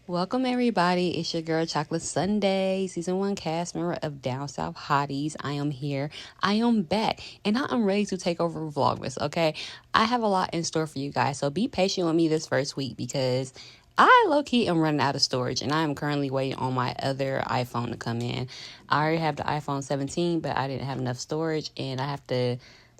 Welcome everybody, it's your girl Chocolate Sundaze, season 1 cast member of Down South Hotties. I am here, I am back, and I am ready to take over Vlogmas, okay? I have a lot in store for you guys, so be patient with me this first week because I low-key am running out of storage, and I am currently waiting on my other iPhone to come in. I already have the iPhone 17, but I didn't have enough storage, and I have to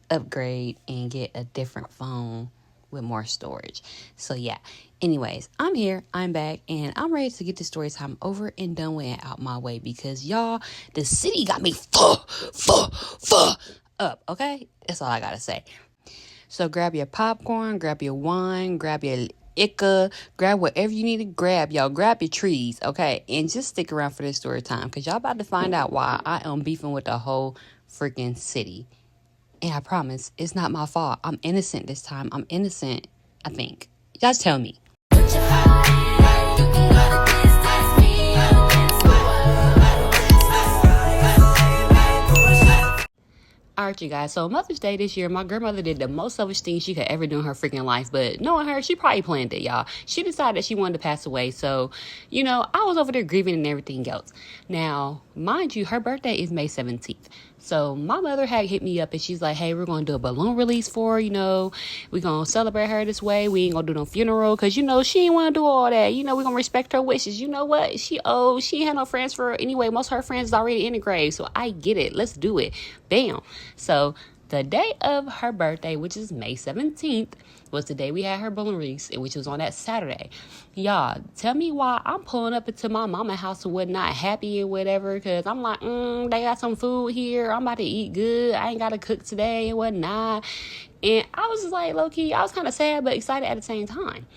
upgrade and get a different phone with more storage. So yeah, anyways, I'm here, I'm back, and I'm ready to get this story time over and done with and out my way because y'all, the city got me up, okay? That's all I gotta say. So grab your popcorn, grab your wine, grab your Ica, grab whatever you need to grab, y'all. Grab your trees, okay? And just stick around for this story time because y'all about to find out why I am beefing with the whole freaking city. And I promise, it's not my fault. I'm innocent this time. I'm innocent, I think. Just tell me. Alright, you guys, so Mother's Day this year, my grandmother did the most selfish thing she could ever do in her freaking life, but knowing her, she probably planned it, y'all. She decided that she wanted to pass away, so, I was over there grieving and everything else. Now, mind you, her birthday is May 17th, so my mother had hit me up and she's like, hey, we're going to do a balloon release for her, we're going to celebrate her this way, we ain't going to do no funeral, because, she ain't want to do all that, we're going to respect her wishes. You know what, she ain't had no friends for her anyway, most of her friends is already in the grave, so I get it, let's do it, bam. So the day of her birthday, which is May 17th, was the day we had her balloon release, which was on that Saturday. Y'all, tell me why I'm pulling up into my mama's house and whatnot, happy and whatever, because I'm like, they got some food here. I'm about to eat good. I ain't got to cook today and whatnot. And I was just like, low-key, I was kind of sad but excited at the same time.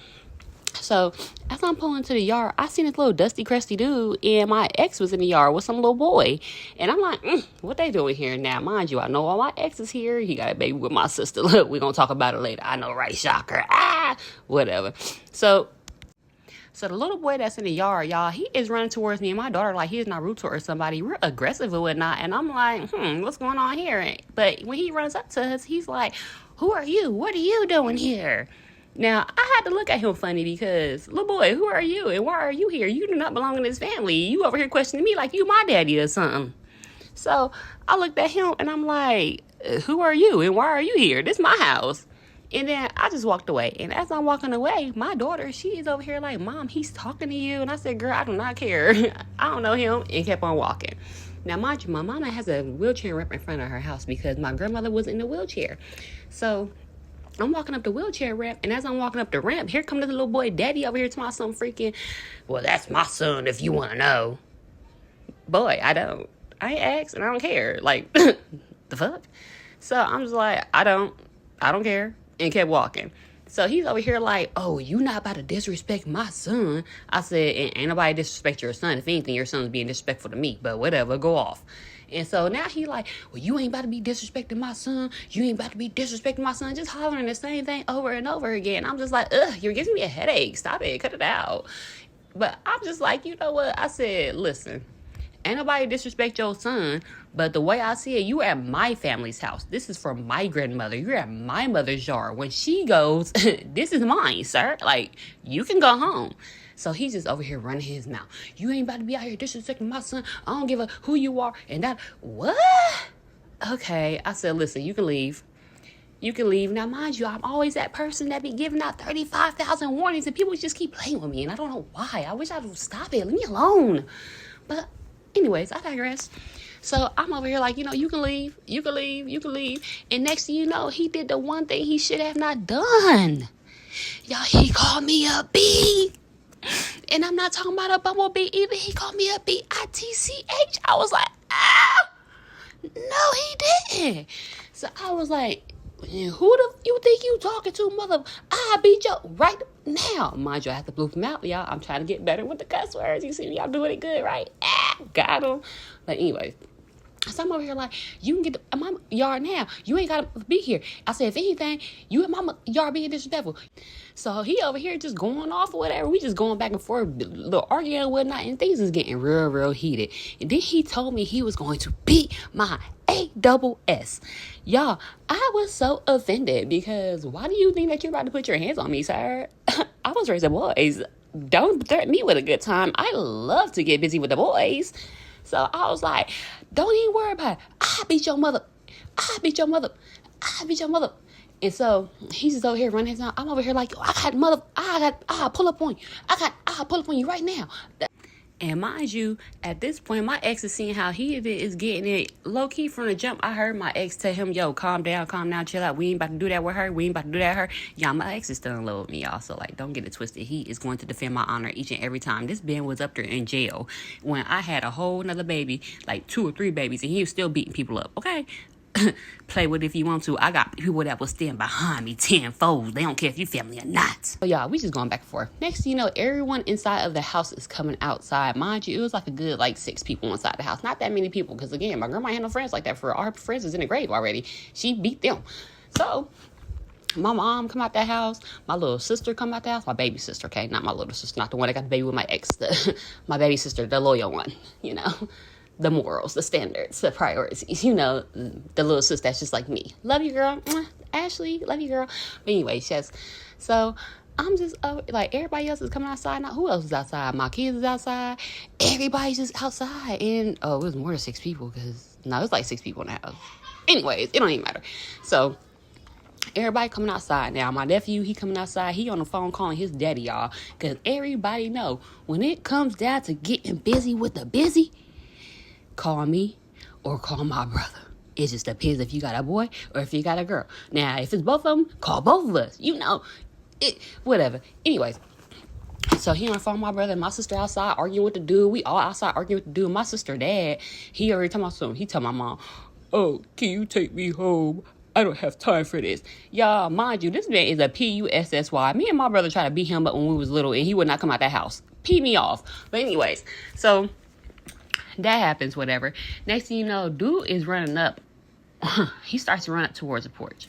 So as I'm pulling to the yard, I seen this little dusty, crusty dude, and my ex was in the yard with some little boy. And I'm like, what they doing here now? Mind you, I know all my exes here. He got a baby with my sister. Look, we're going to talk about it later. I know, right? Shocker. Whatever. So the little boy that's in the yard, y'all, he is running towards me and my daughter like he is Naruto or somebody, real aggressive or whatnot. And I'm like, what's going on here? But when he runs up to us, he's like, who are you? What are you doing here? Now, I had to look at him funny because, little boy, who are you and why are you here? You do not belong in this family. You over here questioning me like you my daddy or something. So I looked at him and I'm like, who are you and why are you here? This is my house. And then I just walked away. And as I'm walking away, my daughter, she is over here like, Mom, he's talking to you. And I said, girl, I do not care. I don't know him, and kept on walking. Now, mind you, my mama has a wheelchair ramp in front of her house because my grandmother was in a wheelchair. So I'm walking up the wheelchair ramp, and as I'm walking up the ramp, here comes the little boy daddy over here to my son freaking, well, that's my son if you want to know. Boy, I don't. I ain't asked, and I don't care. Like, the fuck? So I'm just like, I don't care, and kept walking. So he's over here like, oh, you not about to disrespect my son. I said, ain't nobody disrespect your son. If anything, your son's being disrespectful to me, but whatever, go off. And so now he like, well, you ain't about to be disrespecting my son. You ain't about to be disrespecting my son. Just hollering the same thing over and over again. I'm just like, you're giving me a headache. Stop it. Cut it out. But I'm just like, you know what? I said, listen, ain't nobody disrespect your son. But the way I see it, you at my family's house. This is for my grandmother. You're at my mother's yard. When she goes, this is mine, sir. Like, you can go home. So he's just over here running his mouth. You ain't about to be out here disrespecting my son. I don't give a who you are. And that, what? Okay. I said, listen, you can leave. You can leave. Now, mind you, I'm always that person that be giving out 35,000 warnings. And people just keep playing with me. And I don't know why. I wish I would stop it. Leave me alone. But anyways, I digress. So I'm over here like, you can leave. You can leave. You can leave. And next thing you know, he did the one thing he should have not done. Y'all, he called me a B. And I'm not talking about a bumblebee either. He called me a B-I-T-C-H. I was like, no, he didn't. So I was like, who the you think you talking to, mother? I beat you right now. Mind you, I have to bleep him out, y'all. I'm trying to get better with the cuss words. You see me? I'm doing it good, right? Got him. But anyway. So I'm over here like, you can get to my yard now. You ain't got to be here. I said, if anything, you in my yard being disrespectful. So he over here just going off or whatever. We just going back and forth, little arguing and whatnot. And things is getting real, real heated. And then he told me he was going to beat my A-double-S. Y'all, I was so offended because why do you think that you're about to put your hands on me, sir? I was raising boys. don't threaten me with a good time. I love to get busy with the boys. So I was like, don't even worry about it. I beat your mother. I beat your mother. I beat your mother. And so he's just over here running his mouth. I'm over here like, I'll pull up on you. I'll pull up on you right now. And mind you, at this point, my ex is seeing how he is getting it low-key from the jump. I heard my ex tell him, yo, calm down, chill out. We ain't about to do that with her. We ain't about to do that with her. Y'all, my ex is still in love with me, y'all. So, like, don't get it twisted. He is going to defend my honor each and every time. This man was up there in jail when I had a whole nother baby, like 2 or 3 babies, and he was still beating people up, okay? Play with it if you want to. I got people that will stand behind me tenfold. They don't care if you family or not. So y'all, we just going back and forth. Next thing you know, everyone inside of the house is coming outside. Mind you, it was like a good 6 people inside the house. Not that many people, because again, my grandma had no friends like that. For our friends is in the grave already. She beat them. So my mom come out that house. My little sister come out the house. My baby sister, okay? Not my little sister. Not the one that got the baby with my ex. My baby sister, the loyal one, you know. The morals, the standards, the priorities, you know, the little sis that's just like me. Love you, girl. Ashley, love you, girl. But anyway, so I'm just like, everybody else is coming outside now. Who else is outside? My kids is outside. Everybody's just outside. And, it was more than 6 people because, no, it was like 6 people in the house. Anyways, it don't even matter. So everybody coming outside now. My nephew, he coming outside. He on the phone calling his daddy, y'all. Because everybody know when it comes down to getting busy with the busy, call me or call my brother. It just depends if you got a boy or if you got a girl. Now, if it's both of them, call both of us. You know, whatever. Anyways, so he on the phone with my brother and my sister outside arguing with the dude. We all outside arguing with the dude. My sister dad, he already told my son. He told my mom, oh, can you take me home? I don't have time for this. Y'all, mind you, this man is a PUSSY. Me and my brother tried to beat him up when we was little and he would not come out that house. Pee me off. But anyways, so that happens, whatever. Next thing you know, dude is running up. He starts to run up towards the porch.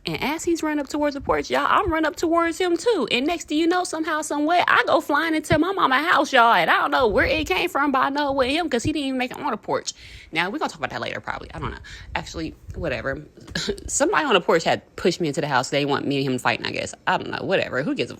And as he's running up towards the porch, y'all, I'm running up towards him too. And next thing you know, somehow, some way, I go flying into my mama's house, y'all. And I don't know where it came from, but I know with him because he didn't even make it on the porch. Now, we're going to talk about that later, probably. I don't know. Actually, whatever. Somebody on the porch had pushed me into the house. They want me and him fighting, I guess. I don't know. Whatever. Who gives a...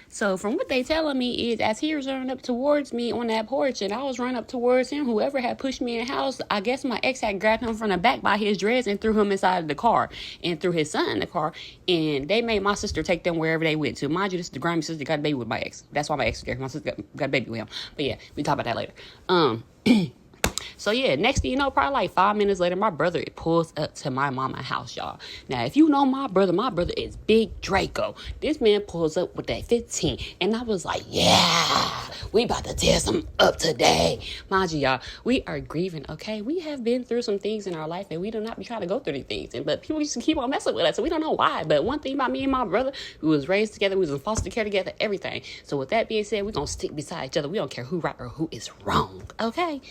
So from what they telling me is, as he was running up towards me on that porch and I was running up towards him, whoever had pushed me in the house, I guess my ex had grabbed him from the back by his dress and threw him inside of the car and threw his son in the car. And they made my sister take them wherever they went to. Mind you, this is the grimy sister that got a baby with my ex. That's why my ex was there. My sister got a baby with him. But yeah, we talk about that later. So yeah, next thing you know, probably 5 minutes later, my brother pulls up to my mama's house, y'all. Now, if you know my brother is Big Draco. This man pulls up with that 15, and I was like, yeah, we about to tear some up today. Mind you, y'all, we are grieving, okay? We have been through some things in our life, and we do not be trying to go through these things. But people just keep on messing with us, and we don't know why. But one thing about me and my brother, we was raised together, we was in foster care together, everything. So with that being said, we're going to stick beside each other. We don't care who right or who is wrong, okay?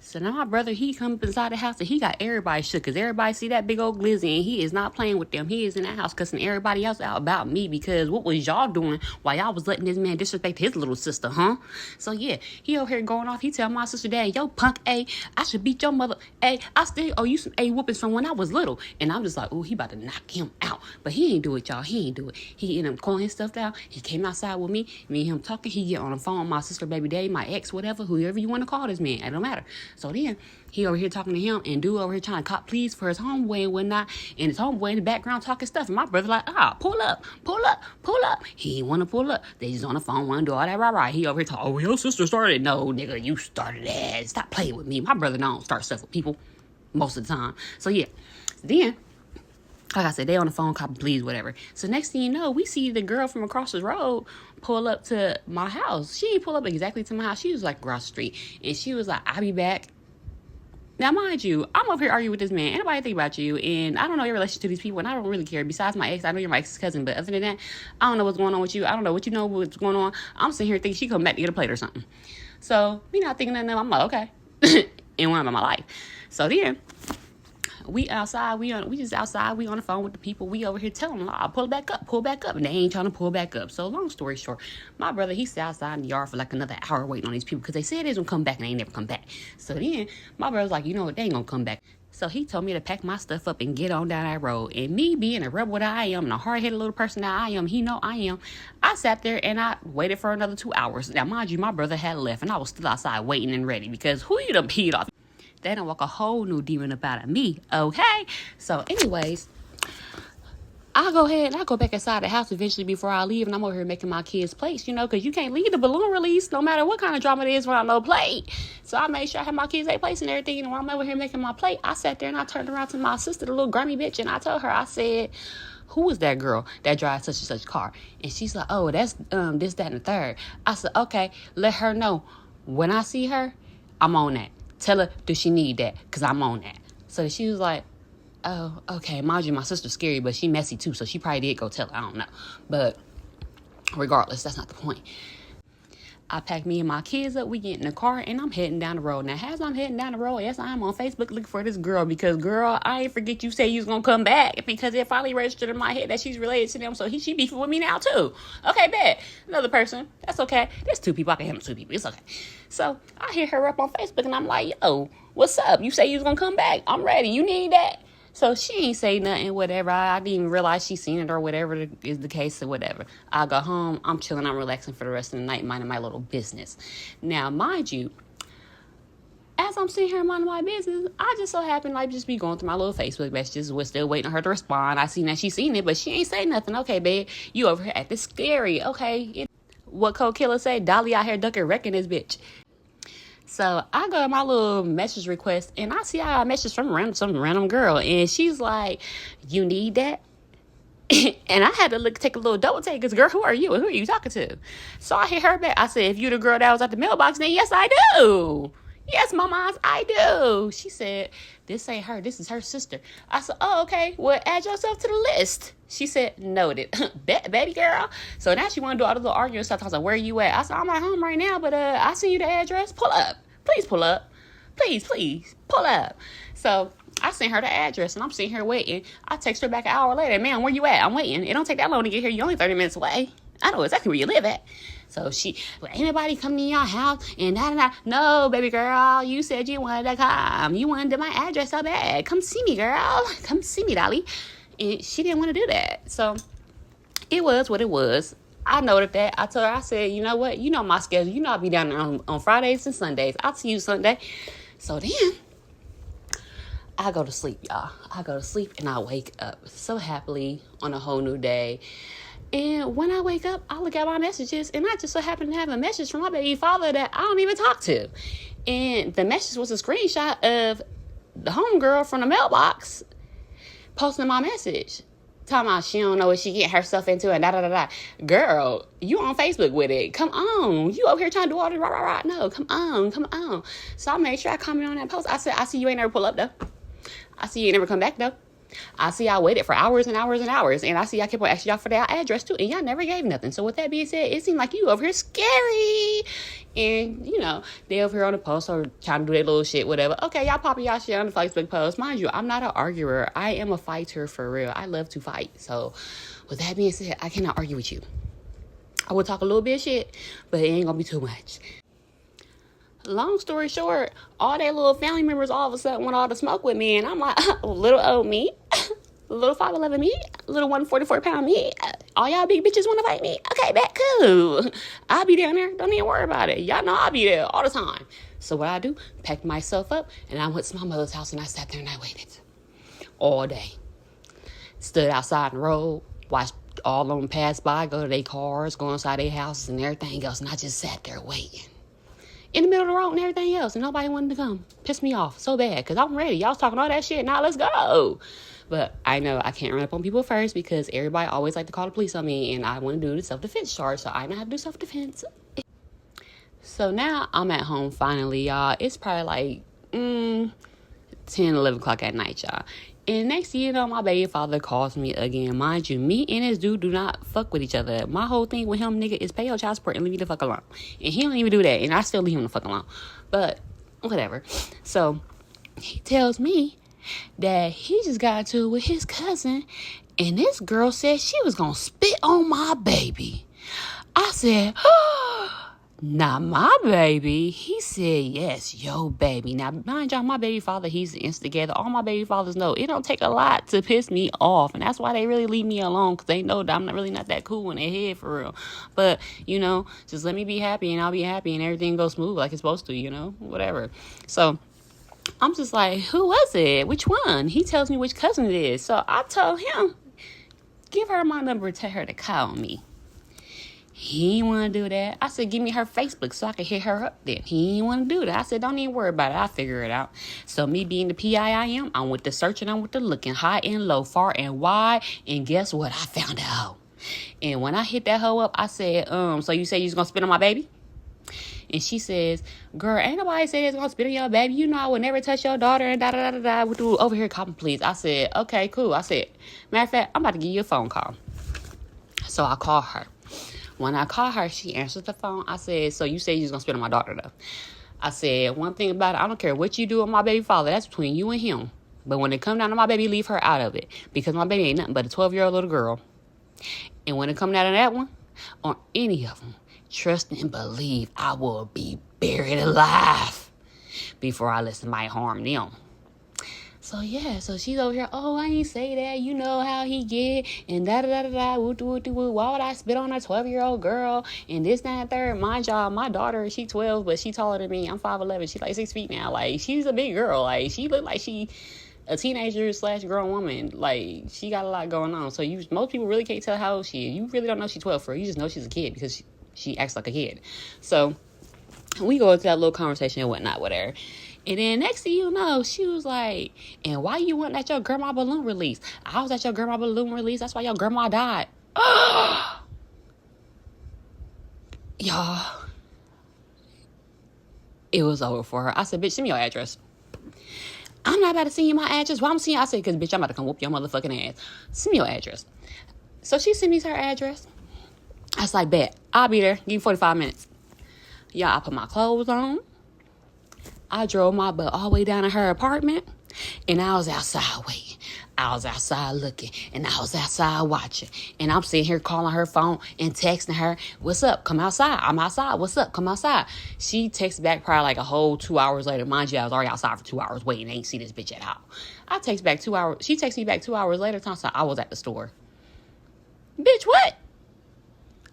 So now my brother, he come up inside the house and he got everybody shook because everybody see that big old glizzy and he is not playing with them. He is in that house cussing everybody else out about me because what was y'all doing while y'all was letting this man disrespect his little sister, huh? So yeah, he over here going off. He tell my sister, dad, yo punk, I should beat your mother. I still owe you some whoopings from when I was little. And I'm just like, oh, he about to knock him out. But he ain't do it, y'all. He ain't do it. He ended up calling his stuff out. He came outside with me and him talking. He get on the phone with my sister, baby daddy, my ex, whatever, whoever you want to call this man. It don't matter. So then he over here talking to him and dude over here trying to cop pleas for his homeboy and whatnot. And his homeboy in the background talking stuff. And my brother like, pull up. He ain't want to pull up. They just on the phone, want to do all that right. He over here talking, oh, your sister started. No, nigga, you started that. Stop playing with me. My brother don't start stuff with people most of the time. So yeah. Then, like I said, they on the phone, copy please, whatever. So next thing you know, we see the girl from across the road pull up to my house. She ain't pull up exactly to my house. She was like across the street. And she was like, I'll be back. Now, mind you, I'm over here arguing with this man. Ain't nobody think about you. And I don't know your relation to these people. And I don't really care. Besides my ex, I know you're my ex's cousin. But other than that, I don't know what's going on with you. I don't know what you know what's going on. I'm sitting here thinking she come back to get a plate or something. So, me not thinking nothing. I'm like, okay. And one about my life. So then, we outside, we just outside, we on the phone with the people, we over here telling them, pull back up, and they ain't trying to pull back up. So long story short, my brother, he sat outside in the yard for like another hour waiting on these people, because they said they was gonna come back, and they ain't never come back. So then, my brother's like, you know what, they ain't gonna come back. So he told me to pack my stuff up and get on down that road. And me being a rebel that I am, and a hard-headed little person that I am, he know I am, I sat there and I waited for another 2 hours. Now, mind you, my brother had left, and I was still outside waiting and ready, because who you done peed off? They done walk a whole new demon up out of me, okay? So, anyways, I'll go ahead and I'll go back inside the house eventually before I leave, and I'm over here making my kids' plates, because you can't leave the balloon release no matter what kind of drama it is without no plate. So I made sure I had my kids' plates and everything, and while I'm over here making my plate, I sat there and I turned around to my sister, the little grimy bitch, and I told her, I said, who is that girl that drives such and such car? And she's like, oh, that's this, that, and the third. I said, okay, let her know when I see her, I'm on that. Tell her, does she need that? Because I'm on that. So she was like, oh, okay. Mind you, my sister's scary, but she messy too, so she probably did go tell her. I don't know. But regardless, that's not the point. I packed me and my kids up. We get in the car, and I'm heading down the road. Now, as I'm heading down the road, yes, I'm on Facebook looking for this girl, because, girl, I ain't forget you say you was going to come back, because it finally registered in my head that she's related to them, so she beefing with me now, too. Okay, bet. Another person. That's okay. There's 2 people. I can handle 2 people. It's okay. So I hit her up on Facebook, and I'm like, yo, what's up? You say you was going to come back. I'm ready. You need that? So she ain't say nothing, whatever. I didn't even realize she seen it or whatever is the case or whatever. I go home. I'm chilling. I'm relaxing for the rest of the night, minding my little business. Now, mind you, as I'm sitting here minding my business, I just so happen like just be going through my little Facebook messages. We're still waiting on her to respond. I seen that she seen it, but she ain't say nothing. Okay, babe, you over here acting scary. Okay, what Code Killer say? Dolly out here ducking, wrecking this bitch. So I go to my little message request, and I see I got a message from some random girl, and she's like, you need that? And I had to take a little double take, because, girl, who are you and who are you talking to? So I hit her back. I said, if you the girl that was at the mailbox, then yes, I do. Yes, mamas, I do. She said, this ain't her. This is her sister. I said, oh, okay. Well, add yourself to the list. She said, noted. Baby girl. So now she want to do all the little arguing stuff. I was like, where are you at? I said, I'm at home right now, but I send you the address. Pull up. Please pull up. Please pull up. So I sent her the address, and I'm sitting here waiting. I text her back an hour later. Man, where you at? I'm waiting. It don't take that long to get here. You're only 30 minutes away. I know exactly where you live at. So well, ain't nobody coming to your house and da. No, baby girl, you said you wanted to come. You wanted my address so bad. Come see me, girl. Come see me, Dolly. And she didn't want to do that. So it was what it was. I noted that. I told her, I said, you know what? You know my schedule. You know I'll be down there on Fridays and Sundays. I'll see you Sunday. So then I go to sleep, y'all. I go to sleep and I wake up so happily on a whole new day. And when I wake up, I look at my messages, and I just so happen to have a message from my baby father that I don't even talk to. And the message was a screenshot of the homegirl from the mailbox posting my message. Talking about she don't know what she get herself into and da. Girl, you on Facebook with it. Come on. You over here trying to do all this rah. No, come on. So I made sure I commented on that post. I said, I see you ain't never pull up, though. I see you ain't never come back, though. I see y'all waited for hours and hours and hours. And I see y'all kept on asking y'all for that address, too. And y'all never gave nothing. So with that being said, it seemed like you over here scary. And, they over here on the post or trying to do their little shit, whatever. Okay, y'all popping y'all shit on the Facebook post. Mind you, I'm not an arguer. I am a fighter for real. I love to fight. So with that being said, I cannot argue with you. I will talk a little bit of shit, but it ain't gonna be too much. Long story short, all their little family members all of a sudden want all the smoke with me. And I'm like, little old me, little 5'11" me, little 144-pound me. All y'all big bitches want to fight me. Okay, back cool. I'll be down there. Don't even worry about it. Y'all know I'll be there all the time. So what I do, packed myself up, and I went to my mother's house, and I sat there and I waited all day. Stood outside the road, watched all of them pass by, go to their cars, go inside their houses and everything else. And I just sat there waiting. In the middle of the road and everything else, and nobody wanted to come. Pissed me off so bad, because I'm ready. Y'all was talking all that shit. Now let's go. But I know I can't run up on people first, because everybody always like to call the police on me, and I want to do the self-defense charge, so I know how to do self-defense. So now I'm at home finally, y'all. It's probably like 10, 11 o'clock at night, y'all. And next thing you know, my baby father calls me again. Mind you, me and this dude do not fuck with each other. My whole thing with him, nigga, is pay your child support and leave me the fuck alone. And he don't even do that, and I still leave him the fuck alone. But whatever. So he tells me that he just got into it with his cousin, and this girl said she was gonna spit on my baby. I said, oh, Not my baby. He said, yes, yo baby. Now, mind y'all, my baby father, he's the instigator. All my baby fathers know it don't take a lot to piss me off. And that's why they really leave me alone, because they know that I'm really not that cool in their head for real. But, just let me be happy and I'll be happy and everything goes smooth like it's supposed to, whatever. So I'm just like, who was it? Which one? He tells me which cousin it is. So I told him, give her my number, tell her to call me. He didn't want to do that. I said, give me her Facebook so I can hit her up there. He didn't want to do that. I said, don't even worry about it. I'll figure it out. So me being the PI I am, I'm with the searching, I'm with the looking, high and low, far and wide. And guess what? I found a hoe. And when I hit that hoe up, I said, so you say you're going to spit on my baby? And she says, girl, ain't nobody say it's going to spit on your baby. You know I would never touch your daughter and da-da-da-da-da. Over here, call me, please. I said, okay, cool. I said, matter of fact, I'm about to give you a phone call. So I call her. When I call her, she answers the phone. I said, so you say you're going to spit on my daughter, though. I said, one thing about it, I don't care what you do with my baby father. That's between you and him. But when it come down to my baby, leave her out of it. Because my baby ain't nothing but a 12-year-old little girl. And when it come down to that one, on any of them, trust and believe I will be buried alive before I let somebody harm them. So, yeah, so she's over here, oh, I ain't say that, you know how he get, and da-da-da-da-da, woo-doo-woo-doo-woo, why would I spit on a 12-year-old girl, and this, that, and third. Mind y'all, my daughter, she 12, but she taller than me. I'm 5'11", she's like 6 feet now. Like, she's a big girl. Like, she look like she a teenager / grown woman. Like, she got a lot going on. So, most people really can't tell how old she is. You really don't know she's 12 for her. You just know she's a kid because she acts like a kid. So, we go into that little conversation and whatnot with her. And then next thing you know, she was like, and why you weren't at your grandma balloon release? I was at your grandma balloon release. That's why your grandma died. Y'all, it was over for her. I said, bitch, send me your address. I'm not about to send you my address. Why I'm seeing you? I said, because, bitch, I'm about to come whoop your motherfucking ass. Send me your address. So she sent me her address. I was like, bet, I'll be there. Give me 45 minutes. Y'all, I put my clothes on. I drove my butt all the way down to her apartment, and I was outside waiting. I was outside looking, and I was outside watching. And I'm sitting here calling her phone and texting her, what's up? Come outside. I'm outside. What's up? Come outside. She texts back probably like a whole 2 hours later. Mind you, I was already outside for 2 hours waiting. I ain't see this bitch at all. I text back 2 hours. She texts me back 2 hours later. I was at the store. Bitch, what?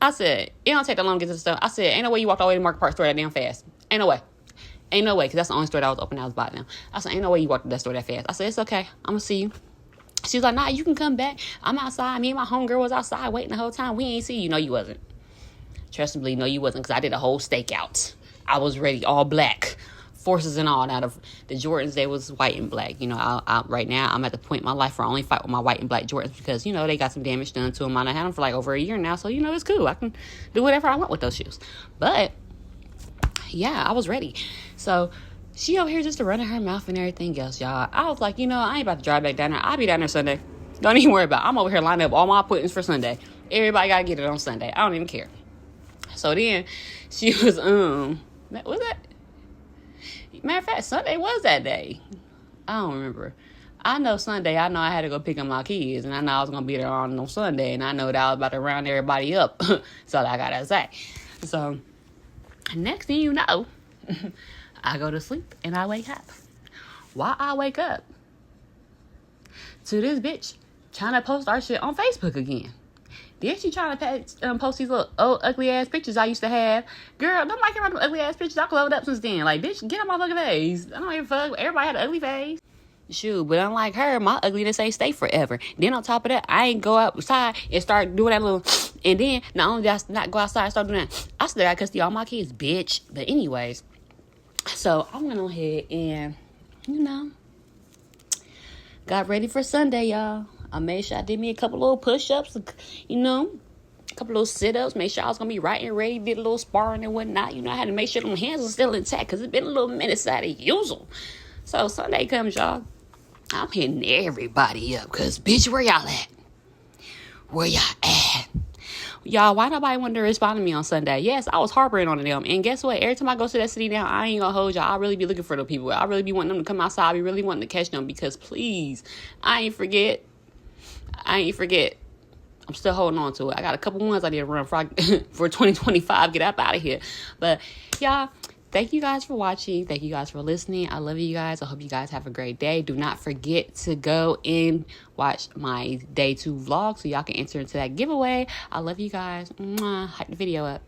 I said, it don't take that long to get to the store. I said, ain't no way you walked all the way to Market Park store that damn fast. Ain't no way. Ain't no way, because that's the only store that was open that was bought now. I said, ain't no way you walked to that store that fast. I said, it's okay. I'm going to see you. She was like, nah, you can come back. I'm outside. Me and my homegirl was outside waiting the whole time. We ain't see you. No, you wasn't. Trust and believe, no, you wasn't, because I did a whole stakeout. I was ready, all black. Forces and all. Now, the Jordans, they was white and black. Right now, I'm at the point in my life where I only fight with my white and black Jordans because, they got some damage done to them. I had them for like over a year now, so, it's cool. I can do whatever I want with those shoes. But yeah, I was ready. So she over here just running her mouth and everything else, y'all. I was like, I ain't about to drive back down there. I'll be down there Sunday. Don't even worry about it. I'm over here lining up all my appointments for Sunday. Everybody got to get it on Sunday. I don't even care. So then she was, was that? Matter of fact, Sunday was that day. I don't remember. I know Sunday, I had to go pick up my kids, and I know I was going to be there on Sunday, and I know that I was about to round everybody up. So I got to say. So next thing you know, I go to sleep and I wake up. Why I wake up? To this bitch trying to post our shit on Facebook again. Then she trying to post these little old ugly ass pictures I used to have. Girl, nobody care about them ugly ass pictures. I closed up since then. Like, bitch, get on my fucking face. I don't give a fuck. Everybody had an ugly face. Shoot, but unlike her, my ugliness ain't stay forever. Then on top of that, I ain't go outside and start doing that little. And then not only did I not go outside and start doing that, I still got custody of all my kids, bitch. But anyways, so I went on ahead and got ready for Sunday, y'all. I made sure I did me a couple little push-ups, a couple little sit-ups, made sure I was going to be right and ready, did a little sparring and whatnot. I had to make sure them hands were still intact because it's been a little minute since I didn't use them. So Sunday comes, y'all. I'm hitting everybody up because, bitch, where y'all at? Where y'all at? Y'all, why nobody wanted to respond to me on Sunday? Yes, I was harboring on them. And guess what? Every time I go to that city now, I ain't gonna hold y'all. I really be looking for the people. I really be wanting them to come outside. I be really wanting to catch them because, please, I ain't forget. I'm still holding on to it. I got a couple ones I need to run for 2025. Get up out of here. But y'all, thank you guys for watching. Thank you guys for listening. I love you guys. I hope you guys have a great day. Do not forget to go and watch my day 2 vlog so y'all can enter into that giveaway. I love you guys. Mwah. Hype the video up.